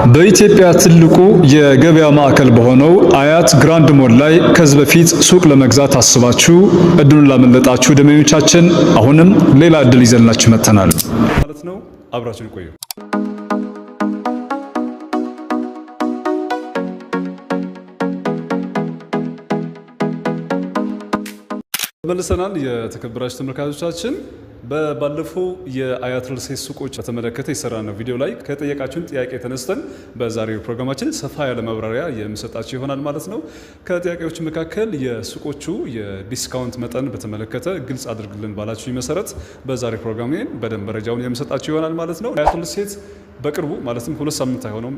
በኢትዮጵያ ትልቁ የገበያ ማዕከል በሆነው አያት ግራንድ ሞል ላይ ከዚህ በፊት ሱቅ ለመግዛት አስባችሁ እድሉን ላመለጣችሁ ደንበኞቻችን አሁንም ሌላ እድል ይዘንላችሁ መጥተናል ማለት ነው። አብራችሁን ቆዩ። መልሰናል። የተከበራችሁ ተመልካቾቻችን ባለፈው የአያት ሪል ስቴት ሱቆች በተመለከተ የሰራነው ቪዲዮ ላይ ከጠየቃችሁን ጥያቄ ተነስተን በዛሬው ፕሮግራማችን ሰፋ ያለ ማብራሪያ የምሰጣችሁ ይሆናል ማለት ነው። ከጥያቄዎቹ መካከል የሱቆቹ የዲስካውንት መጠን በተመለከተ ግልጽ አድርግልን ባላችሁ መሰረት በዛሬው ፕሮግራሜ በደንብ መረጃውን የምሰጣችሁ ይሆናል ማለት ነው። አያት ሪል ስቴት በቅርቡ ማለትም 2 ሳምንት አይሆነም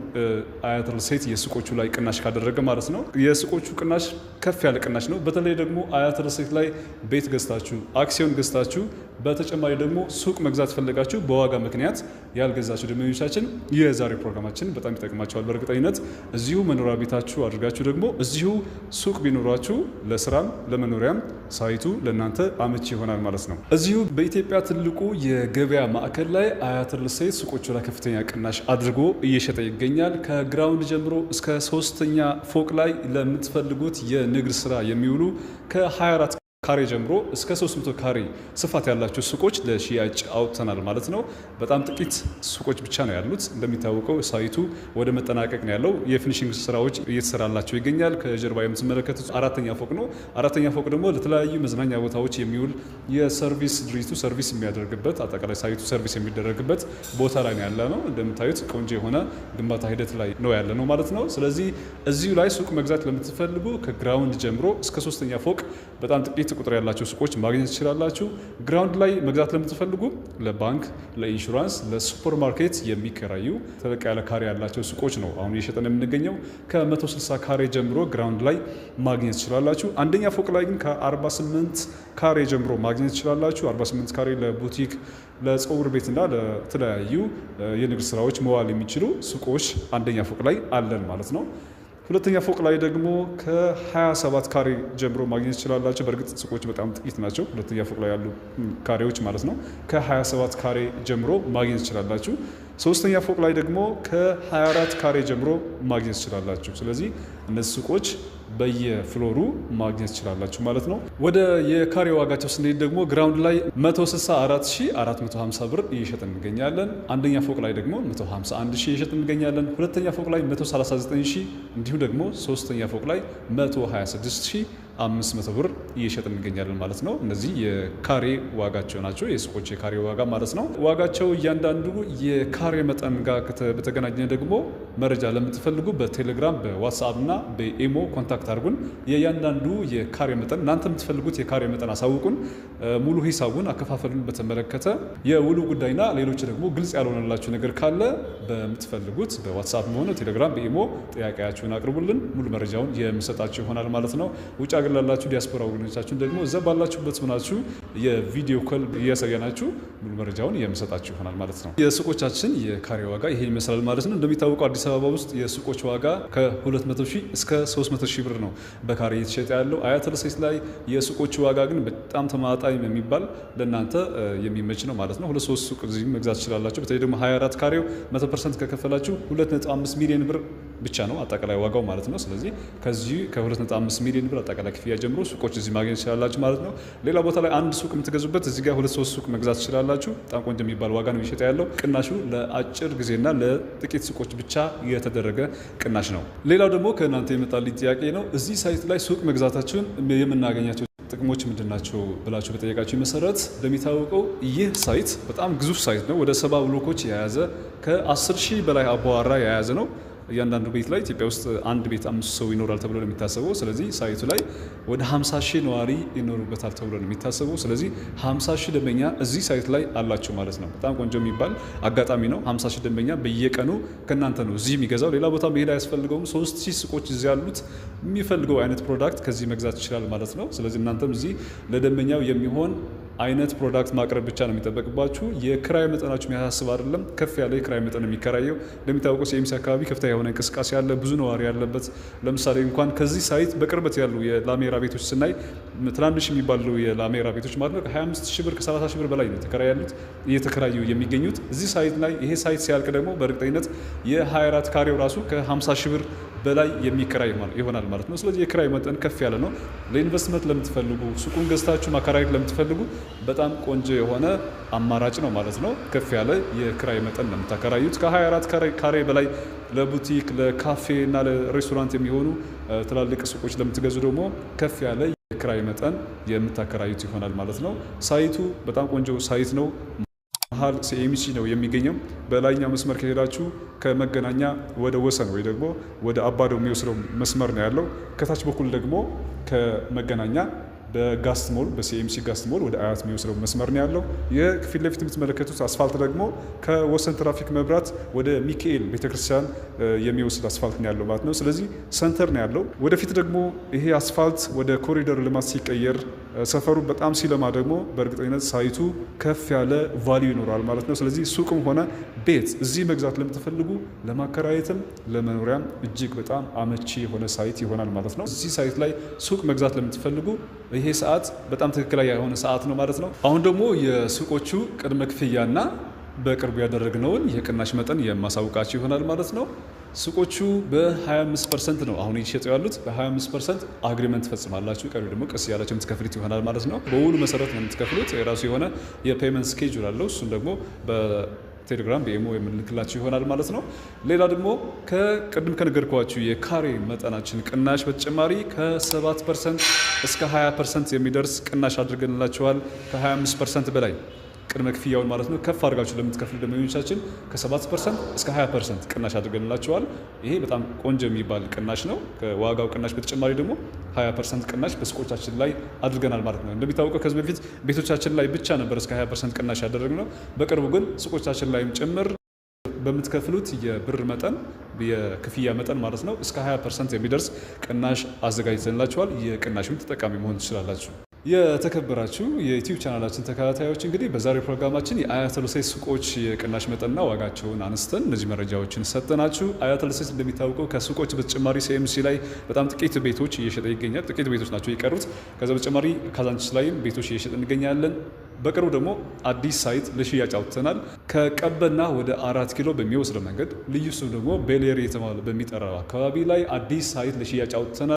አያት ሪል ስቴት የሱቆቹ ላይ ቅናሽ ካደረገ ማለት ነው። የሱቆቹ ቅናሽ ከፍ ያለ ቅናሽ ነው። በተለይ ደግሞ አያት ሪል ስቴት ላይ ቤት ገዝታችሁ አክሲዮን ገዝታችሁ በተጨማሪ ደግሞ ሱቅ መግዛት ፈልጋችሁ በዋጋ ምክንያት ያልገዛችሁ ደንበኞቻችን የዛሬ ፕሮግራማችን በጣም ይጠቅማችኋል። በእርግጠኝነት እዚሁ መኖሪያ ቤታችሁ አድርጋችሁ ደግሞ እዚሁ ሱቅ ቢኖራችሁ ለስራም ለመኖሪያም ሳይቱ ለእናንተ አመቺ ይሆናል ማለት ነው። እዚሁ በኢትዮጵያ ትልቁ የገበያ ማዕከል ላይ አያት ሪል ስቴት ሱቆቹ ላይ ከፍተኛ ቅናሽ አድርጎ እየሸጠ ይገኛል። ከግራውንድ ጀምሮ እስከ 3ኛ ፎቅ ላይ ለምትፈልጉት የንግድ ስራ የሚውሉ ከ24 ካሬ ጀምሮ እስከ 300 ካሬ ስፋት ያላቸው ሱቆች ለሽያጭ አውጥተናል ማለት ነው። በጣም ጥቂት ሱቆች ብቻ ነው ያሉት። እንደሚታወቀው ሳይቱ ወደ መጠናቀቅ ነው ያለው። የፊኒሺንግ ስራዎች እየተሰራላቸው ይገኛል። ከጀርባ የምትመለከቱት 4ኛ ፎቅ ነው። 4ኛ ፎቅ ደግሞ ለተለያዩ መዝናኛ ቦታዎች የሚውል የሰርቪስ ድርጅቱ ሰርቪስ የሚያደርግበት አጠቃላይ ሳይቱ ሰርቪስ የሚደረግበት ቦታ ላይ ነው ያለ ነው። እንደምታዩት ቆንጆ የሆነ ግንባታ ሂደት ላይ ነው ያለ ነው ማለት ነው። ስለዚህ እዚሁ ላይ ሱቅ መግዛት ለምትፈልጉ ከግራውንድ ጀምሮ እስከ 3ኛ ፎቅ በጣም ጥቂት ቁጥር ያላቸው ሱቆች ማግኘት ትችላላችሁ። ግራውንድ ላይ መግዛት ለምትፈልጉ ለባንክ፣ ለኢንሹራንስ፣ ለሱፐር ማርኬት የሚከራዩ ተለቅ ያለ ካሬ ያላቸው ሱቆች ነው አሁን እየሸጠን የምንገኘው። ከ160 ካሬ ጀምሮ ግራውንድ ላይ ማግኘት ትችላላችሁ። አንደኛ ፎቅ ላይ ግን ከ48 ካሬ ጀምሮ ማግኘት ትችላላችሁ። 48 ካሬ ለቡቲክ፣ ለፀጉር ቤትና ለተለያዩ የንግድ ስራዎች መዋል የሚችሉ ሱቆች አንደኛ ፎቅ ላይ አለን ማለት ነው። ሁለተኛ ፎቅ ላይ ደግሞ ከ27 ካሬ ጀምሮ ማግኘት ትችላላችሁ። በእርግጥ ሱቆች በጣም ጥቂት ናቸው፣ ሁለተኛ ፎቅ ላይ ያሉ ካሬዎች ማለት ነው። ከ27 ካሬ ጀምሮ ማግኘት ትችላላችሁ። ሶስተኛ ፎቅ ላይ ደግሞ ከ24 ካሬ ጀምሮ ማግኘት ትችላላችሁ። ስለዚህ እነዚህ ሱቆች በየፍሎሩ ማግኘት ትችላላችሁ ማለት ነው። ወደ የካሬ ዋጋቸው ስንሄድ ደግሞ ግራውንድ ላይ 164450 ብር እየሸጥን እንገኛለን። አንደኛ ፎቅ ላይ ደግሞ 151000 እየሸጥን እንገኛለን። ሁለተኛ ፎቅ ላይ 139000 እንዲሁም ደግሞ ሶስተኛ ፎቅ ላይ 126500 ብር እየሸጥን እንገኛለን ማለት ነው። እነዚህ የካሬ ዋጋቸው ናቸው፣ የሱቆች የካሬ ዋጋ ማለት ነው። ዋጋቸው እያንዳንዱ የካሬ መጠን ጋር በተገናኘ ደግሞ መረጃ ለምትፈልጉ በቴሌግራም በዋትስአፕ እና በኢሞ ኮንታክት አድርጉን። የእያንዳንዱ የካሬ መጠን እናንተ የምትፈልጉት የካሬ መጠን አሳውቁን። ሙሉ ሂሳቡን አከፋፈሉን በተመለከተ የውሉ ጉዳይና ሌሎች ደግሞ ግልጽ ያልሆነላችሁ ነገር ካለ በምትፈልጉት በዋትስአፕ ሆነ ቴሌግራም በኢሞ ጥያቄያችሁን አቅርቡልን። ሙሉ መረጃውን የምሰጣችሁ ይሆናል ማለት ነው። ውጭ ሀገር ላላችሁ ዲያስፖራ ወገኖቻችሁን ደግሞ እዛ ባላችሁበት ሆናችሁ የቪዲዮ ኮል እያሳየናችሁ ሙሉ መረጃውን የምሰጣችሁ ይሆናል ማለት ነው። የሱቆቻችን የካሬ ዋጋ ይሄ ይመስላል ማለት ነው። እንደሚታወቀው አዲስ አበባ ውስጥ የሱቆች ዋጋ ከ200,000 እስከ 300,000 ብር ነው በካሬ እየተሸጠ ያለው። አያት ሪል ስቴት ላይ የሱቆች ዋጋ ግን በጣም ተመጣጣኝ የሚባል ለእናንተ የሚመች ነው ማለት ነው። 2-3 ሱቅ እዚህ መግዛት ትችላላችሁ። በተለይ ደግሞ 24 ካሬው 100% ከከፈላችሁ 2.5 ሚሊዮን ብር ብቻ ነው አጠቃላይ ዋጋው ማለት ነው። ስለዚህ ከዚህ ከ2.5 ሚሊዮን ብር አጠቃላይ ክፍያ ጀምሮ ሱቆች እዚህ ማግኘት ትችላላችሁ ማለት ነው። ሌላ ቦታ ላይ አንድ ሱቅ የምትገዙበት እዚህ ጋር 2-3 ሱቅ መግዛት ትችላላችሁ። በጣም ቆንጆ የሚባል ዋጋ ነው የሚሸጠ ያለው። ቅናሹ ለአጭር ጊዜና ለጥቂት ሱቆች ብቻ የተደረገ ቅናሽ ነው። ሌላው ደግሞ ከእናንተ የመጣልኝ ጥያቄ ነው። እዚህ ሳይት ላይ ሱቅ መግዛታችሁን የምናገኛቸው ጥቅሞች ምንድናቸው ብላችሁ በጠየቃችሁ መሰረት እንደሚታወቀው ይህ ሳይት በጣም ግዙፍ ሳይት ነው። ወደ 70 ብሎኮች የያዘ ከ10,000 በላይ አባዋራ የያዘ ነው። እያንዳንዱ ቤት ላይ ኢትዮጵያ ውስጥ አንድ ቤት 5 ሰው ይኖራል ተብሎ ነው የሚታሰበው። ስለዚህ ሳይቱ ላይ ወደ 50,000 ነዋሪ ይኖሩበታል ተብሎ ነው የሚታሰበው። ስለዚህ 50,000 ደንበኛ እዚህ ሳይት ላይ አላቸው ማለት ነው። በጣም ቆንጆ የሚባል አጋጣሚ ነው። 50,000 ደንበኛ በየቀኑ ከእናንተ ነው እዚህ የሚገዛው። ሌላ ቦታ መሄድ አያስፈልገውም። 3,000 ሱቆች እዚህ ያሉት የሚፈልገው አይነት ፕሮዳክት ከዚህ መግዛት ይችላል ማለት ነው። ስለዚህ እናንተም እዚህ ለደንበኛው የሚሆን አይነት ፕሮዳክት ማቅረብ ብቻ ነው የሚጠበቅባችሁ። የክራይ መጠናችሁ የሚያሳስብ አይደለም። ከፍ ያለ የክራይ መጠን የሚከራየው እንደሚታወቀው ሲኤምሲ አካባቢ ከፍተኛ የሆነ እንቅስቃሴ ያለ ብዙ ነዋሪ ያለበት። ለምሳሌ እንኳን ከዚህ ሳይት በቅርበት ያሉ የላሜራ ቤቶች ስናይ ትናንሽ የሚባሉ የላሜራ ቤቶች ማለት ነው ከ25 ሺህ ብር ከ30 ሺህ ብር በላይ ነው እየተከራዩ የሚገኙት እዚህ ሳይት ላይ። ይሄ ሳይት ሲያልቅ ደግሞ በእርግጠኝነት የ24 ካሬው ራሱ ከ50 ሺህ ብር በላይ የሚከራይ ይሆናል ማለት ነው። ስለዚህ የክራይ መጠን ከፍ ያለ ነው። ለኢንቨስትመንት ለምትፈልጉ ሱቁን ገዝታችሁ ማከራየት ለምትፈልጉ በጣም ቆንጆ የሆነ አማራጭ ነው ማለት ነው። ከፍ ያለ የክራይ መጠን ነው የምታከራዩት። ከ24 ካሬ በላይ ለቡቲክ ለካፌ እና ለሬስቶራንት የሚሆኑ ትላልቅ ሱቆች ለምትገዙ ደግሞ ከፍ ያለ የክራይ መጠን የምታከራዩት ይሆናል ማለት ነው። ሳይቱ በጣም ቆንጆ ሳይት ነው። መሀል ሲኤምሲ ነው የሚገኘው። በላይኛው መስመር ከሄዳችሁ ከመገናኛ ወደ ወሰን ወይ ደግሞ ወደ አባዶ የሚወስደው መስመር ነው ያለው። ከታች በኩል ደግሞ ከመገናኛ በጋስት ሞል በሲኤምሲ ጋስት ሞል ወደ አያት የሚወስደው መስመር ነው ያለው። የፊት ለፊት የምትመለከቱት አስፋልት ደግሞ ከወሰን ትራፊክ መብራት ወደ ሚካኤል ቤተክርስቲያን የሚወስድ አስፋልት ነው ያለው ማለት ነው። ስለዚህ ሰንተር ነው ያለው። ወደፊት ደግሞ ይሄ አስፋልት ወደ ኮሪደር ልማት ሲቀየር ሰፈሩ በጣም ሲለማ ደግሞ በእርግጠኝነት ሳይቱ ከፍ ያለ ቫልዩ ይኖራል ማለት ነው። ስለዚህ ሱቅም ሆነ ቤት እዚህ መግዛት ለምትፈልጉ ለማከራየትም ለመኖሪያም እጅግ በጣም አመቺ የሆነ ሳይት ይሆናል ማለት ነው። እዚህ ሳይት ላይ ሱቅ መግዛት ለምትፈልጉ ይሄ ሰዓት በጣም ትክክለኛ የሆነ ሰዓት ነው ማለት ነው። አሁን ደግሞ የሱቆቹ ቅድመ ክፍያና በቅርቡ ያደረግነውን የቅናሽ መጠን የማሳውቃችሁ ይሆናል ማለት ነው። ሱቆቹ በ25% ነው አሁን እየተሸጡ ያሉት። በ25% አግሪመንት ትፈጽማላችሁ። ቀሪው ደግሞ ቀስ ያላችሁ የምትከፍሉት ይሆናል ማለት ነው። በውሉ መሰረት ነው የምትከፍሉት። የራሱ የሆነ የፔመንት ስኬጁል አለው። እሱም ደግሞ ቴሌግራም በኢሞ የምንልክላችሁ ይሆናል ማለት ነው። ሌላ ደግሞ ከቅድም ከነገርኳችሁ የካሬ መጠናችን ቅናሽ በተጨማሪ ከ7% እስከ 20% የሚደርስ ቅናሽ አድርገንላችኋል። ከ25% በላይ ቅድመ ክፍያውን ማለት ነው ከፍ አድርጋችሁ ለምትከፍሉ ደንበኞቻችን ከ7% እስከ 20% ቅናሽ አድርገንላችኋል። ይሄ በጣም ቆንጆ የሚባል ቅናሽ ነው። ከዋጋው ቅናሽ በተጨማሪ ደግሞ 20% ቅናሽ በሱቆቻችን ላይ አድርገናል ማለት ነው። እንደሚታወቀው ከዚህ በፊት ቤቶቻችን ላይ ብቻ ነበር እስከ 20% ቅናሽ ያደረግነው። በቅርቡ ግን ሱቆቻችን ላይም ጭምር በምትከፍሉት የብር መጠን የክፍያ መጠን ማለት ነው እስከ 20% የሚደርስ ቅናሽ አዘጋጅተንላችኋል። የቅናሹም ተጠቃሚ መሆን ትችላላችሁ። የተከበራችሁ የዩቲዩብ ቻናላችን ተከታታዮች እንግዲህ በዛሬው ፕሮግራማችን የአያተል ሴት ሱቆች የቅናሽ መጠንና ዋጋቸውን አንስተን እነዚህ መረጃዎችን ሰጠናችሁ። አያተል ሴት እንደሚታወቀው ከሱቆች በተጨማሪ ሲኤምሲ ላይ በጣም ጥቂት ቤቶች እየሸጠ ይገኛል። ጥቂት ቤቶች ናቸው የቀሩት። ከዛ በተጨማሪ ካዛንቺስ ላይም ቤቶች እየሸጠ እንገኛለን። በቅርቡ ደግሞ አዲስ ሳይት ለሽያጭ አውጥተናል። ከቀበና ወደ 4 ኪሎ በሚወስደው መንገድ ልዩ ስሙ ደግሞ ቤሌር የተባለ በሚጠራው አካባቢ ላይ አዲስ ሳይት ለሽያጭ አውጥተናል።